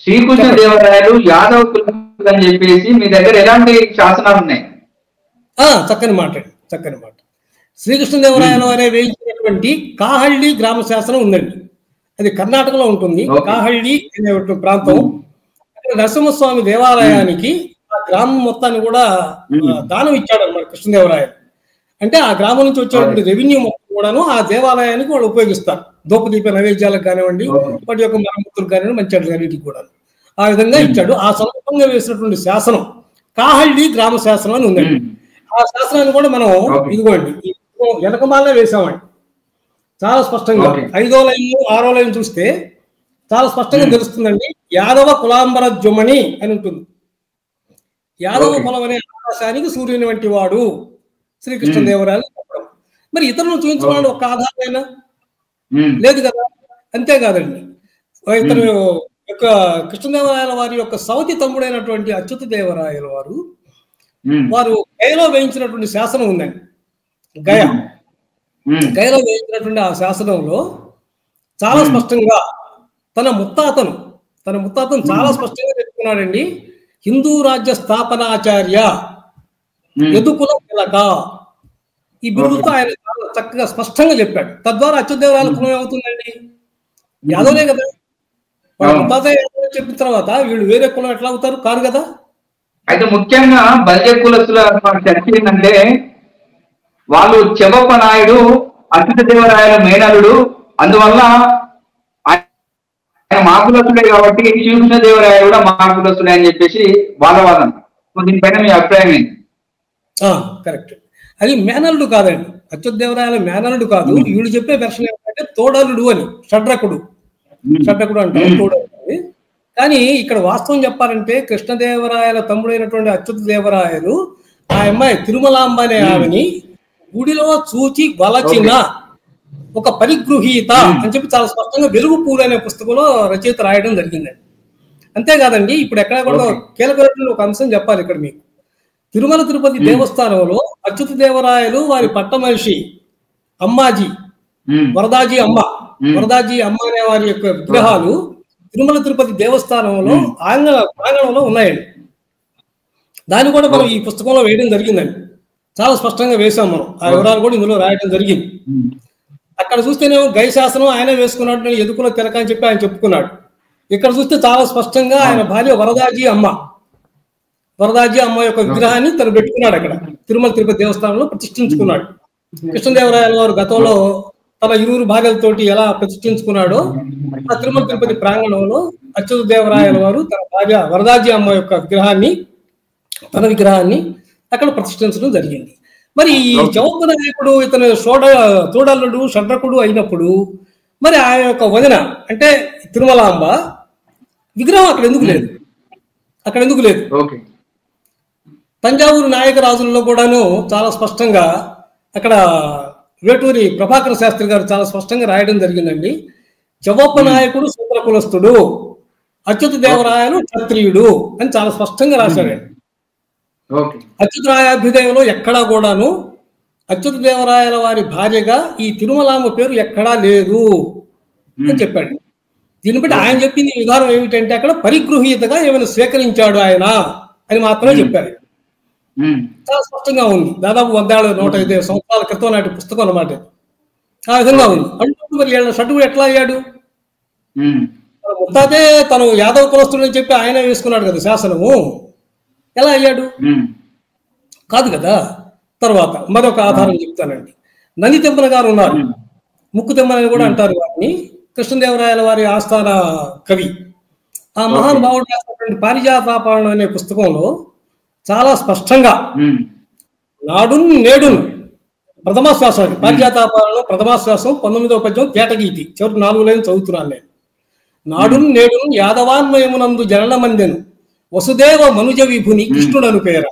శ్రీకృష్ణ దేవరాయలు యాదవ కులస్తుడు అని చెప్పేసి మీ దగ్గర ఎలాంటి శాసనాలు ఉన్నాయి? చక్కని మాట, చక్కని మాట. శ్రీకృష్ణదేవరాయల వారే వేయించినటువంటి కాహళ్ళి గ్రామ శాసనం ఉందండి. అది కర్ణాటకలో ఉంటుంది. కాహళ్ళి అనే ప్రాంతం. నరసింహస్వామి దేవాలయానికి ఆ గ్రామం మొత్తాన్ని కూడా దానం ఇచ్చాడు అన్నమాట కృష్ణదేవరాయలు. అంటే ఆ గ్రామం నుంచి వచ్చేటువంటి రెవెన్యూ మొత్తం కూడాను ఆ దేవాలయానికి వాళ్ళు ఉపయోగిస్తారు. దూపదీప నైవేద్యాలకు కానివ్వండి, వాటి యొక్క మరమ్మతులకు కానివ్వండి, మంచి అన్నిటికి కూడా ఆ విధంగా ఇచ్చాడు. ఆ సందర్భంగా వేసినటువంటి శాసనం కాహళ్ళి గ్రామ శాసనం అని ఉందండి. ఆ శాసనాన్ని కూడా మనం ఇదిగోండి వెనకమాలనే వేసామండి. చాలా స్పష్టంగా 5వ లైన్ 6వ లైన్ చూస్తే చాలా స్పష్టంగా తెలుస్తుందండి. యాదవ కులాంబర జుమని అని ఉంటుంది. యాదవ కులం అనే ఆకాశానికి సూర్యుని వంటి వాడు శ్రీకృష్ణదేవరాయలు చెప్పడం. మరి ఇతరులను చూపించడం ఒక ఆధారమైనా లేదు కదా. అంతేకాదండి, ఇతను యొక్క కృష్ణదేవరాయల వారి యొక్క సవతి తమ్ముడైనటువంటి అచ్యుత దేవరాయల వారు గయలో వేయించినటువంటి శాసనం ఉందండి. గయలో వేయించినటువంటి ఆ శాసనంలో చాలా స్పష్టంగా తన ముత్తాతను చాలా స్పష్టంగా చెప్పుకున్నాడండి. హిందూ రాజ్య స్థాపనాచార్య యదుకుల తిలక ఈ బిరుదుతో ఆయన చాలా చక్కగా స్పష్టంగా చెప్పాడు. తద్వారా అచ్యుతదేవరాయల కులం ఏమవుతుందండి? యాదవే కదా. వాళ్ళ ముత్తాత చెప్పిన తర్వాత వీళ్ళు వేరే కులం ఎట్లా అవుతారు? కాదు కదా. అయితే ముఖ్యంగా బల్య కులస్తుల చర్చ ఏంటంటే, వాళ్ళు చెవప్ప నాయుడు అచ్యుతదేవరాయల మేనలుడు, అందువల్ల ఆయన మా కులస్తుడే కాబట్టి శ్రీకృష్ణదేవరాయలు కూడా మా కులస్తుడే అని చెప్పేసి వాళ్ళ వాదన. దీనిపైన మీ అభిప్రాయం ఏంటి? కరెక్ట్. అది మేనలుడు కాదండి, అచ్యుతదేవరాయల మేనలుడు కాదు. వీళ్ళు చెప్పే వెర్షన్ ఏంటంటే తోడలుడు అని, షడ్రకుడు అంటారు తోడలుడు. కానీ ఇక్కడ వాస్తవం చెప్పాలంటే కృష్ణదేవరాయల తమ్ముడైనటువంటి అచ్యుత దేవరాయలు ఆ అమ్మాయి తిరుమలాంబ అనే ఆమెని గుడిలో చూచి వలచిన ఒక పరిగృహీత అని చెప్పి చాలా స్పష్టంగా వెలుగు పూలు అనే పుస్తకంలో రచయిత రాయడం జరిగిందండి. అంతేకాదండి, ఇప్పుడు ఎక్కడ కూడా కీలకమైన ఒక అంశం చెప్పాలి ఇక్కడ మీకు. తిరుమల తిరుపతి దేవస్థానంలో అచ్యుత దేవరాయలు వారి పట్ట మనిషి అమ్మాజీ వరదాజీ అమ్మ అనే వారి యొక్క విగ్రహాలు తిరుమల తిరుపతి దేవస్థానంలో ప్రాంగణంలో ఉన్నాయండి. దాన్ని కూడా మనం ఈ పుస్తకంలో వేయడం జరిగిందండి. చాలా స్పష్టంగా వేసాం మనం. ఆ వివరాలు కూడా ఇందులో రాయడం జరిగింది. అక్కడ చూస్తేనేమో గై శాసనం ఆయన వేసుకున్నాడు, నేను ఎదుకున్న తిలక అని చెప్పి ఆయన చెప్పుకున్నాడు. ఇక్కడ చూస్తే చాలా స్పష్టంగా ఆయన భార్య వరదాజీ అమ్మ యొక్క విగ్రహాన్ని తను పెట్టుకున్నాడు. అక్కడ తిరుమల తిరుపతి దేవస్థానంలో ప్రతిష్ఠించుకున్నాడు. కృష్ణదేవరాయల వారు గతంలో తన 2 భార్యలతోటి ఎలా ప్రతిష్ఠించుకున్నాడో ఆ తిరుమల తిరుపతి ప్రాంగణంలో అచ్యుత దేవరాయల వారు తన భార్య వరదాజీ అమ్మ యొక్క తన విగ్రహాన్ని అక్కడ ప్రతిష్ఠించడం జరిగింది. మరి ఈ చౌక నాయకుడు ఇతను తోడల్లుడు షడ్రకుడు అయినప్పుడు మరి ఆ యొక్క వదిన అంటే తిరుమలాంబ విగ్రహం అక్కడ ఎందుకు లేదు? తంజావూరు నాయక రాజుల్లో కూడాను చాలా స్పష్టంగా అక్కడ వేటూరి ప్రభాకర శాస్త్రి గారు చాలా స్పష్టంగా రాయడం జరిగిందండి. చవప్ప నాయకుడు సూత్ర కులస్తుడు, అచ్యుత దేవరాయలు క్షత్రియుడు అని చాలా స్పష్టంగా రాశాడండి. అచ్యుతరాయాభ్యుదయంలో ఎక్కడా కూడాను అచ్యుత దేవరాయల వారి భార్యగా ఈ తిరుమలాంబ పేరు ఎక్కడా లేదు అని చెప్పాడు. దీన్ని బట్టి ఆయన చెప్పింది విధానం ఏమిటంటే అక్కడ పరిగృహీతగా ఏమైనా స్వీకరించాడు ఆయన అని మాత్రమే చెప్పారు. చాలా స్పష్టంగా ఉంది. దాదాపు 105 సంవత్సరాల క్రితం నాటి పుస్తకం అన్నమాట. ఆ విధంగా ఉంది. అంటే మరి షడ్డు ఎట్లా అయ్యాడు? ముత్తాతే తను యాదవ కులస్తుడని చెప్పి ఆయన వేసుకున్నాడు కదా శాసనము. ఎలా అయ్యాడు? కాదు కదా. తర్వాత మరొక ఆధారం చెప్తానండి. నంది తెమ్మన గారు ఉన్నారు, ముక్కు తెమ్మని కూడా అంటారు వారిని. కృష్ణదేవరాయల వారి ఆస్థాన కవి. ఆ మహానుభావుడు రాసినటువంటి పారిజాతాపహరణం అనే పుస్తకంలో చాలా స్పష్టంగా నాడు నేడు ప్రథమాశ్వాసం, పారిజాతాపహరణం ప్రథమాశ్వాసం 19వ పద్యం తేటగీతి చివరి 4 లైన్లు చదువుతున్నాను నేను. నాడు నేడు యాదవాన్మయమునందు జననమందెను వసుదేవ మనుజ విభుని కృష్ణుడను పేర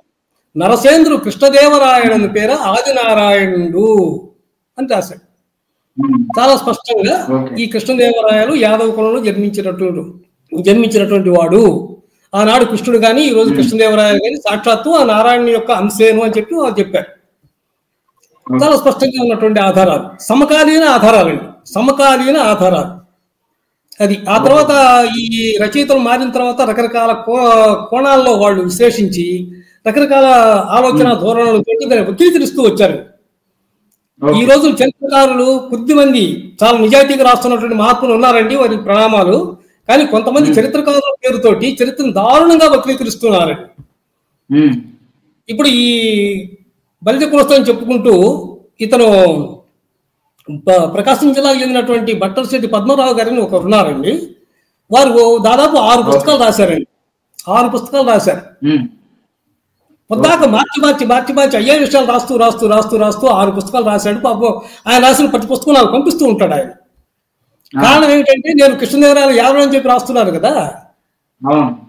నరసేంద్రు కృష్ణదేవరాయణను పేర ఆదినారాయణుడు అని రాశాడు. చాలా స్పష్టంగా ఈ కృష్ణదేవరాయలు యాదవ కులంలో జన్మించినటువంటి వాడు. ఆనాడు కృష్ణుడు కానీ ఈ రోజు కృష్ణదేవరాయలు కానీ సాక్షాత్తు ఆ నారాయణ యొక్క అంశేను అని చెప్పి వాళ్ళు చెప్పారు. చాలా స్పష్టంగా ఉన్నటువంటి ఆధారాలు, సమకాలీన ఆధారాలండి, సమకాలీన ఆధారాలు. అది ఆ తర్వాత ఈ రచయితలు మారిన తర్వాత రకరకాల కోణాల్లో వాళ్ళు విశ్లేషించి రకరకాల ఆలోచన ధోరణులు పెట్టి దాన్ని వక్రీకరిస్తూ వచ్చారు. ఈ రోజు చరిత్రకారులు కొద్దిమంది చాలా నిజాయితీగా రాస్తున్నటువంటి మహాత్ములు ఉన్నారండి, వారి ప్రణామాలు. కానీ కొంతమంది చరిత్రకారుల పేరుతోటి చరిత్రను దారుణంగా వక్రీకరిస్తున్నారండి. ఇప్పుడు ఈ బలిజ కులస్తని చెప్పుకుంటూ ఇతను ప్రకాశం జిల్లాకు చెందినటువంటి బట్టలశెట్టి పద్మరావు గారిని ఒకరు ఉన్నారండి. వారు దాదాపు 6 పుస్తకాలు రాశారండి. 6 పుస్తకాలు రాశారు. పొద్దాక మార్చి అయ్యే విషయాలు రాస్తూ 6 పుస్తకాలు రాశాడు. పాపం ఆయన రాసిన ప్రతి పుస్తకం నాకు పంపిస్తూ ఉంటాడు ఆయన. కారణం ఏమిటంటే నేను కృష్ణదేవరాయలు యాదవ్ అని చెప్పి రాస్తున్నాను కదా,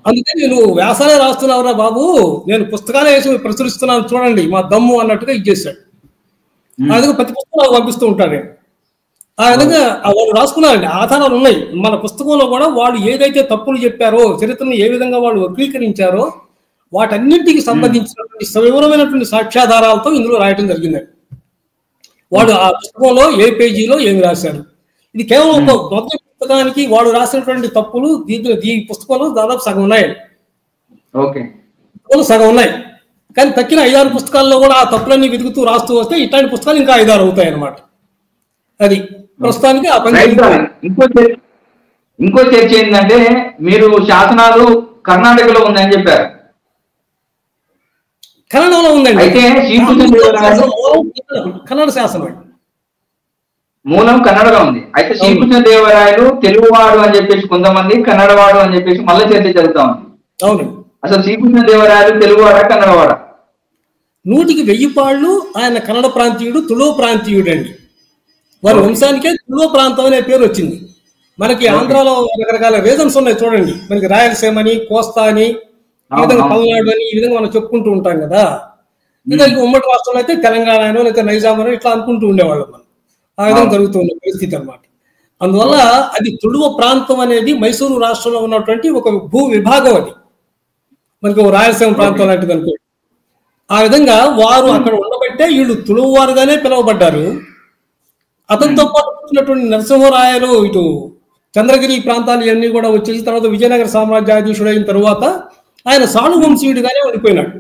అందుకని నేను వ్యాసాలే రాస్తున్నావురా బాబు, నేను పుస్తకాలే వేసి ప్రచురిస్తున్నాను చూడండి మా దమ్ము అన్నట్టుగా ఇచ్చేసాడు. ఆ విధంగా ప్రతి పుస్తకం నాకు పంపిస్తూ ఉంటాడు. ఆ విధంగా వాళ్ళు రాసుకున్నారండి, ఆధారాలు ఉన్నాయి. మన పుస్తకంలో కూడా వాళ్ళు ఏదైతే తప్పులు చెప్పారో, చరిత్రను ఏ విధంగా వాళ్ళు వక్రీకరించారో వాటన్నింటికి సంబంధించినటువంటి సవివరమైనటువంటి సాక్ష్యాధారాలతో ఇందులో రాయటం జరిగిందండి. వాడు ఆ పుస్తకంలో ఏ పేజీలో ఏమి రాశారు, ఇది కేవలం ఒక మొదటి పుస్తకానికి వాడు రాసినటువంటి తప్పులు ఈ పుస్తకంలో దాదాపు సగం ఉన్నాయండి. సగం ఉన్నాయి. కానీ తక్కిన 5-6 పుస్తకాల్లో కూడా ఆ తప్పులన్నీ వెతుకుతూ రాస్తూ వస్తే ఇట్లాంటి పుస్తకాలు ఇంకా 5-6 అవుతాయి అన్నమాట. అది ప్రస్తుతానికి ఆ పని. ఇంకో చర్చ ఏంటంటే మీరు శాసనాలు కర్ణాటకలో ఉందని చెప్పారు. కన్నడలో ఉందండి. అయితే కన్నడ శాసనం మూలం కన్నడలో ఉంది. అయితే శ్రీకృష్ణదేవరాయలు తెలుగువాడు అని చెప్పేసి కొంతమంది, కన్నడవాడు అని చెప్పేసి మళ్ళీ చర్చ జరుగుతా ఉంది. అవును. అసలు శ్రీకృష్ణదేవరాయలు తెలుగువాడా కన్నడవాడా? 100కి 1000 పాళ్ళు ఆయన కన్నడ ప్రాంతీయుడు, తుళు ప్రాంతీయుడు అండి. వారి వంశానికే తుళు ప్రాంతం అనే పేరు వచ్చింది. మనకి ఆంధ్రాలో రకరకాల రీజన్స్ ఉన్నాయి చూడండి. మనకి రాయలసీమ అని, కోస్తా అని, ఈ విధంగా పల్నాడు అని, ఈ విధంగా మనం చెప్పుకుంటూ ఉంటాం కదా. ఇంకా ఉమ్మడి రాష్ట్రంలో అయితే తెలంగాణ అనో లేకపోతే నైజాం అనో ఇట్లా అనుకుంటూ ఉండేవాళ్ళం మనం. ఆ విధంగా జరుగుతున్న పరిస్థితి అనమాట. అందువల్ల అది తుళువ ప్రాంతం అనేది మైసూరు రాష్ట్రంలో ఉన్నటువంటి ఒక భూ విభాగం. అది మనకి రాయలసీమ ప్రాంతం లాంటిది అనుకో. ఆ విధంగా వారు అక్కడ ఉండబట్టే వీళ్ళు తుళువు వారుగానే పిలువబడ్డారు. అతనితో పాటు వచ్చినటువంటి నరసింహరాయలు ఇటు చంద్రగిరి ప్రాంతాలు ఇవన్నీ కూడా వచ్చేసి తర్వాత విజయనగర సామ్రాజ్యాధీశుడు అయిన తరువాత ఆయన సాళు వంశీయుడిగానే ఉండిపోయినాడు.